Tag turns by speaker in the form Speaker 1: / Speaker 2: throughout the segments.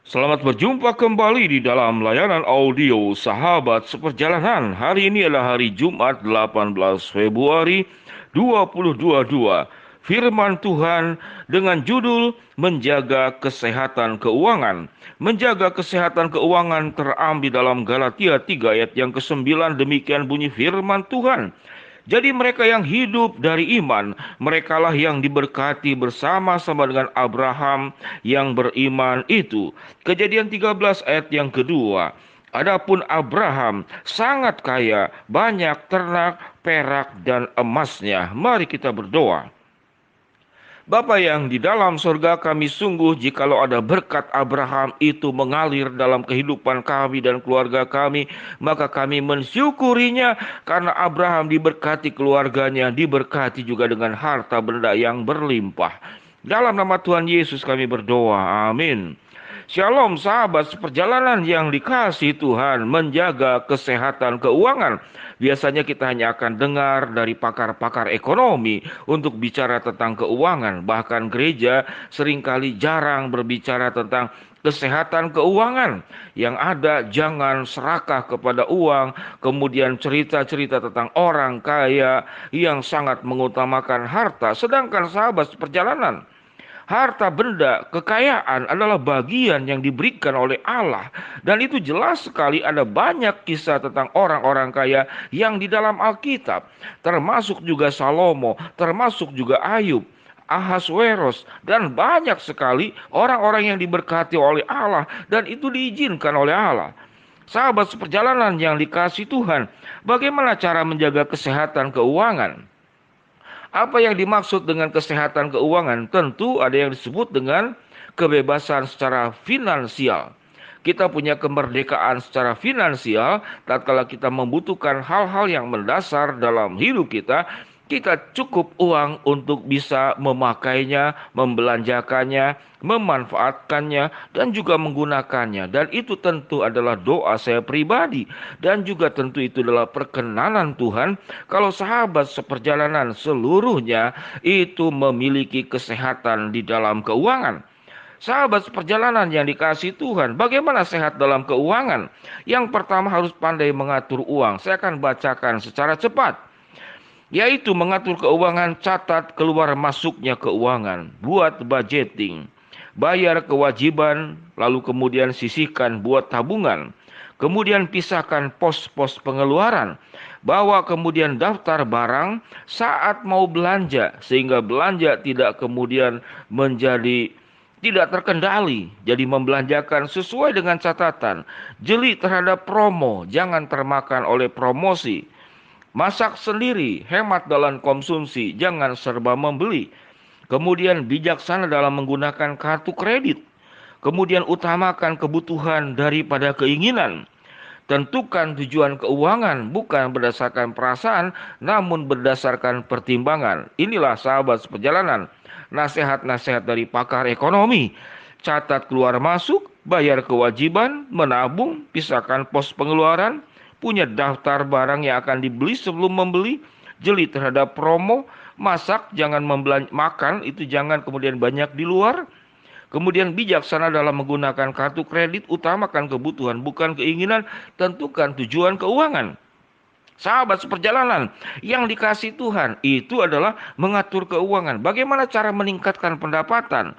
Speaker 1: Selamat berjumpa kembali di dalam layanan audio Sahabat Seperjalanan. Hari ini adalah hari Jumat 18 Februari 2022. Firman Tuhan dengan judul Menjaga Kesehatan Keuangan. Menjaga kesehatan keuangan terambil dalam Galatia 3 ayat yang ke-9. Demikian bunyi firman Tuhan. Jadi mereka yang hidup dari iman, merekalah yang diberkati bersama-sama dengan Abraham yang beriman itu. Kejadian 13 ayat yang kedua. Adapun Abraham sangat kaya, banyak ternak, perak, dan emasnya. Mari kita berdoa. Bapa yang di dalam surga, kami sungguh jikalau ada berkat Abraham itu mengalir dalam kehidupan kami dan keluarga kami, maka kami mensyukurinya karena Abraham diberkati keluarganya, diberkati juga dengan harta benda yang berlimpah. Dalam nama Tuhan Yesus kami berdoa, amin. Shalom sahabat seperjalanan yang dikasihi Tuhan, menjaga kesehatan keuangan. Biasanya kita hanya akan dengar dari pakar-pakar ekonomi untuk bicara tentang keuangan. Bahkan gereja seringkali jarang berbicara tentang kesehatan keuangan. Yang ada jangan serakah kepada uang, kemudian cerita-cerita tentang orang kaya yang sangat mengutamakan harta. Sedangkan sahabat seperjalanan, harta benda, kekayaan adalah bagian yang diberikan oleh Allah. Dan itu jelas sekali ada banyak kisah tentang orang-orang kaya yang di dalam Alkitab. Termasuk juga Salomo, termasuk juga Ayub, Ahasweros, dan banyak sekali orang-orang yang diberkati oleh Allah. Dan itu diizinkan oleh Allah. Sahabat seperjalanan yang dikasihi Tuhan, bagaimana cara menjaga kesehatan keuangan? Apa yang dimaksud dengan kesehatan keuangan? Tentu ada yang disebut dengan kebebasan secara finansial. Kita punya kemerdekaan secara finansial tatkala kita membutuhkan hal-hal yang mendasar dalam hidup kita. Kita cukup uang untuk bisa memakainya, membelanjakannya, memanfaatkannya, dan juga menggunakannya. Dan itu tentu adalah doa saya pribadi. Dan juga tentu itu adalah perkenanan Tuhan kalau sahabat seperjalanan seluruhnya itu memiliki kesehatan di dalam keuangan. Sahabat seperjalanan yang dikasihi Tuhan, bagaimana sehat dalam keuangan? Yang pertama harus pandai mengatur uang. Saya akan bacakan secara cepat. Yaitu mengatur keuangan, catat keluar masuknya keuangan, buat budgeting, bayar kewajiban, lalu kemudian sisihkan buat tabungan, kemudian pisahkan pos-pos pengeluaran, bawa kemudian daftar barang saat mau belanja, sehingga belanja tidak kemudian menjadi tidak terkendali, jadi membelanjakan sesuai dengan catatan, jeli terhadap promo, jangan termakan oleh promosi. Masak sendiri, hemat dalam konsumsi, jangan serba membeli. Kemudian bijaksana dalam menggunakan kartu kredit. Kemudian utamakan kebutuhan daripada keinginan. Tentukan tujuan keuangan bukan berdasarkan perasaan, namun berdasarkan pertimbangan. Inilah sahabat seperjalanan, nasihat-nasihat dari pakar ekonomi. Catat keluar masuk, bayar kewajiban, menabung, pisahkan pos pengeluaran, punya daftar barang yang akan dibeli sebelum membeli, jeli terhadap promo, masak jangan makan itu jangan kemudian banyak di luar. Kemudian bijaksana dalam menggunakan kartu kredit, utamakan kebutuhan bukan keinginan, tentukan tujuan keuangan. Sahabat seperjalanan yang dikasihi Tuhan, itu adalah mengatur keuangan. Bagaimana cara meningkatkan pendapatan?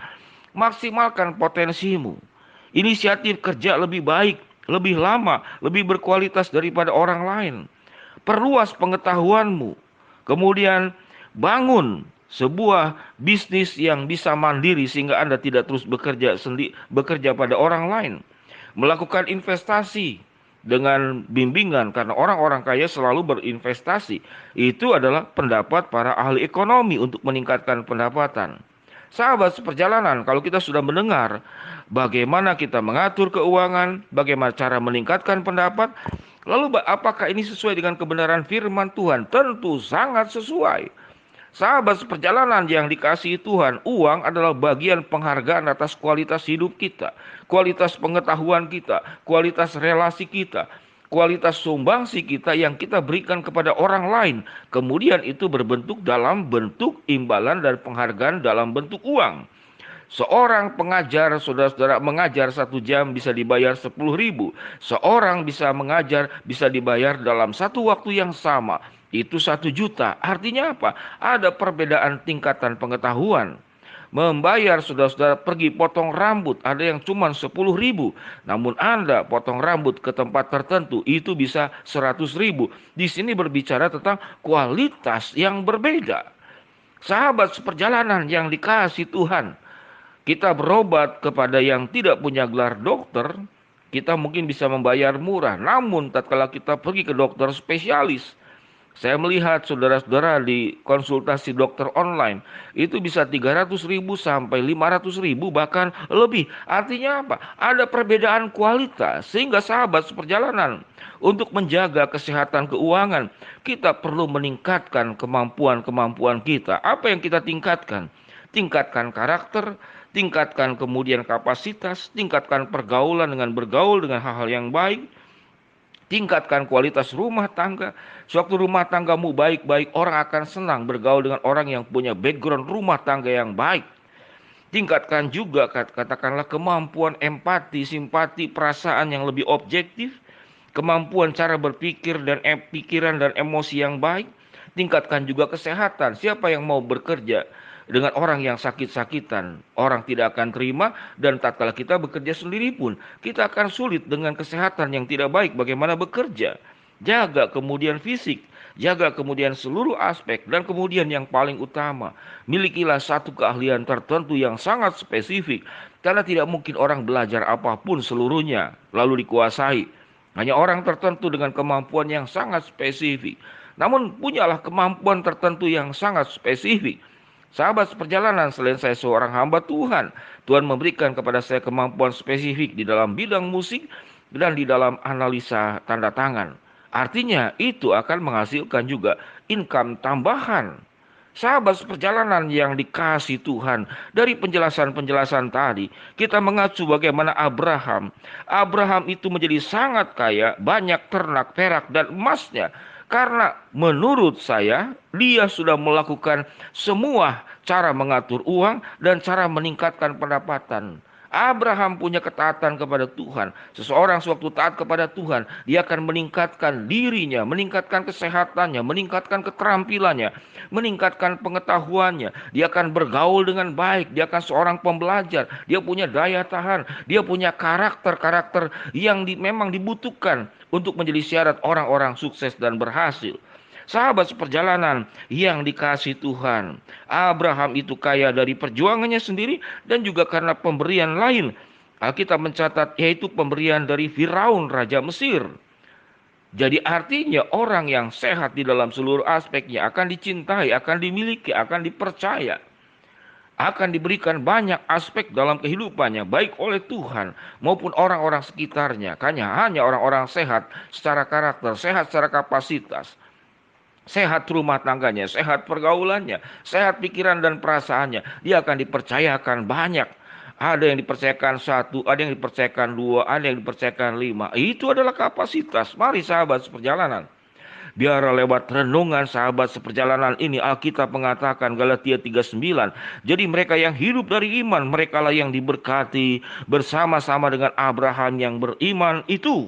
Speaker 1: Maksimalkan potensimu. Inisiatif kerja lebih baik, lebih lama, lebih berkualitas daripada orang lain. Perluas pengetahuanmu. Kemudian bangun sebuah bisnis yang bisa mandiri sehingga Anda tidak terus bekerja pada orang lain. Melakukan investasi dengan bimbingan karena orang-orang kaya selalu berinvestasi. Itu adalah pendapat para ahli ekonomi untuk meningkatkan pendapatan. Sahabat seperjalanan, kalau kita sudah mendengar bagaimana kita mengatur keuangan, bagaimana cara meningkatkan pendapat, lalu apakah ini sesuai dengan kebenaran firman Tuhan? Tentu sangat sesuai. Sahabat seperjalanan yang dikasihi Tuhan, uang adalah bagian penghargaan atas kualitas hidup kita, kualitas pengetahuan kita, kualitas relasi kita, kualitas sumbangsi kita yang kita berikan kepada orang lain. Kemudian itu berbentuk dalam bentuk imbalan dan penghargaan dalam bentuk uang. Seorang pengajar, saudara-saudara, mengajar 1 jam bisa dibayar 10.000. Seorang bisa mengajar bisa dibayar dalam satu waktu yang sama. Itu 1 juta. Artinya apa? Ada perbedaan tingkatan pengetahuan. Membayar saudara-saudara pergi potong rambut, ada yang cuma 10.000. Namun Anda potong rambut ke tempat tertentu, itu bisa 100.000. Di sini berbicara tentang kualitas yang berbeda. Sahabat seperjalanan yang dikasih Tuhan, kita berobat kepada yang tidak punya gelar dokter, kita mungkin bisa membayar murah. Namun tatkala kita pergi ke dokter spesialis, saya melihat saudara-saudara di konsultasi dokter online, itu bisa 300.000 sampai 500.000 bahkan lebih. Artinya apa? Ada perbedaan kualitas. Sehingga sahabat seperjalanan, untuk menjaga kesehatan keuangan, kita perlu meningkatkan kemampuan-kemampuan kita. Apa yang kita tingkatkan? Tingkatkan karakter, tingkatkan kemudian kapasitas, tingkatkan pergaulan dengan bergaul dengan hal-hal yang baik, tingkatkan kualitas rumah tangga. Sewaktu rumah tanggamu baik-baik, orang akan senang bergaul dengan orang yang punya background rumah tangga yang baik. Tingkatkan juga katakanlah kemampuan empati, simpati, perasaan yang lebih objektif, kemampuan cara berpikir dan pikiran dan emosi yang baik. Tingkatkan juga kesehatan. Siapa yang mau bekerja dengan orang yang sakit-sakitan, orang tidak akan terima. Dan tatkala kita bekerja sendiri pun, kita akan sulit dengan kesehatan yang tidak baik. Bagaimana bekerja? Jaga kemudian fisik, jaga kemudian seluruh aspek. Dan kemudian yang paling utama, milikilah satu keahlian tertentu yang sangat spesifik. Karena tidak mungkin orang belajar apapun seluruhnya lalu dikuasai. Hanya orang tertentu dengan kemampuan yang sangat spesifik. Namun punyalah kemampuan tertentu yang sangat spesifik. Sahabat seperjalanan, selain saya seorang hamba Tuhan, Tuhan memberikan kepada saya kemampuan spesifik di dalam bidang musik dan di dalam analisa tanda tangan. Artinya itu akan menghasilkan juga income tambahan. Sahabat seperjalanan yang dikasih Tuhan, dari penjelasan-penjelasan tadi, kita mengacu bagaimana Abraham. Abraham itu menjadi sangat kaya, banyak ternak, perak, dan emasnya. Karena menurut saya, dia sudah melakukan semua cara mengatur uang dan cara meningkatkan pendapatan. Abraham punya ketaatan kepada Tuhan. Seseorang sewaktu taat kepada Tuhan, dia akan meningkatkan dirinya, meningkatkan kesehatannya, meningkatkan keterampilannya, meningkatkan pengetahuannya. Dia akan bergaul dengan baik, dia akan seorang pembelajar, dia punya daya tahan, dia punya karakter-karakter yang memang dibutuhkan untuk menjadi syarat orang-orang sukses dan berhasil. Sahabat seperjalanan yang dikasih Tuhan, Abraham itu kaya dari perjuangannya sendiri dan juga karena pemberian lain. Alkitab mencatat yaitu pemberian dari Firaun Raja Mesir. Jadi artinya orang yang sehat di dalam seluruh aspeknya akan dicintai, akan dimiliki, akan dipercaya, akan diberikan banyak aspek dalam kehidupannya, baik oleh Tuhan maupun orang-orang sekitarnya. Hanya orang-orang sehat secara karakter, sehat secara kapasitas, sehat rumah tangganya, sehat pergaulannya, sehat pikiran dan perasaannya, dia akan dipercayakan banyak. Ada yang dipercayakan 1, ada yang dipercayakan 2, ada yang dipercayakan 5. Itu adalah kapasitas. Mari sahabat seperjalanan, biar lewat renungan sahabat seperjalanan ini, Alkitab mengatakan Galatia 3:9. Jadi mereka yang hidup dari iman, merekalah yang diberkati bersama-sama dengan Abraham yang beriman itu.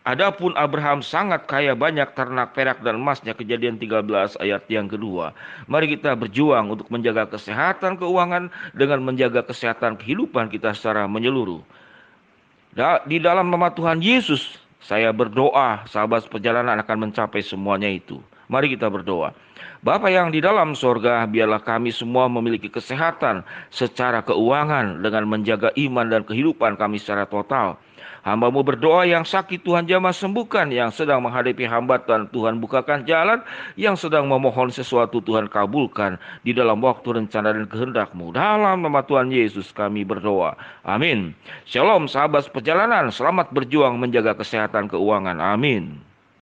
Speaker 1: Adapun Abraham sangat kaya, banyak ternak, perak, dan emasnya. Kejadian 13 ayat yang kedua. Mari kita berjuang untuk menjaga kesehatan keuangan dengan menjaga kesehatan kehidupan kita secara menyeluruh. Di dalam nama Tuhan Yesus, saya berdoa sahabat perjalanan akan mencapai semuanya itu. Mari kita berdoa. Bapa yang di dalam sorga, biarlah kami semua memiliki kesehatan secara keuangan dengan menjaga iman dan kehidupan kami secara total. Hamba-Mu berdoa yang sakit Tuhan jamah sembuhkan, yang sedang menghadapi hambatan Tuhan bukakan jalan, yang sedang memohon sesuatu Tuhan kabulkan di dalam waktu rencana dan kehendak-Mu. Dalam nama Tuhan Yesus kami berdoa. Amin. Shalom sahabat perjalanan, selamat berjuang menjaga kesehatan keuangan. Amin.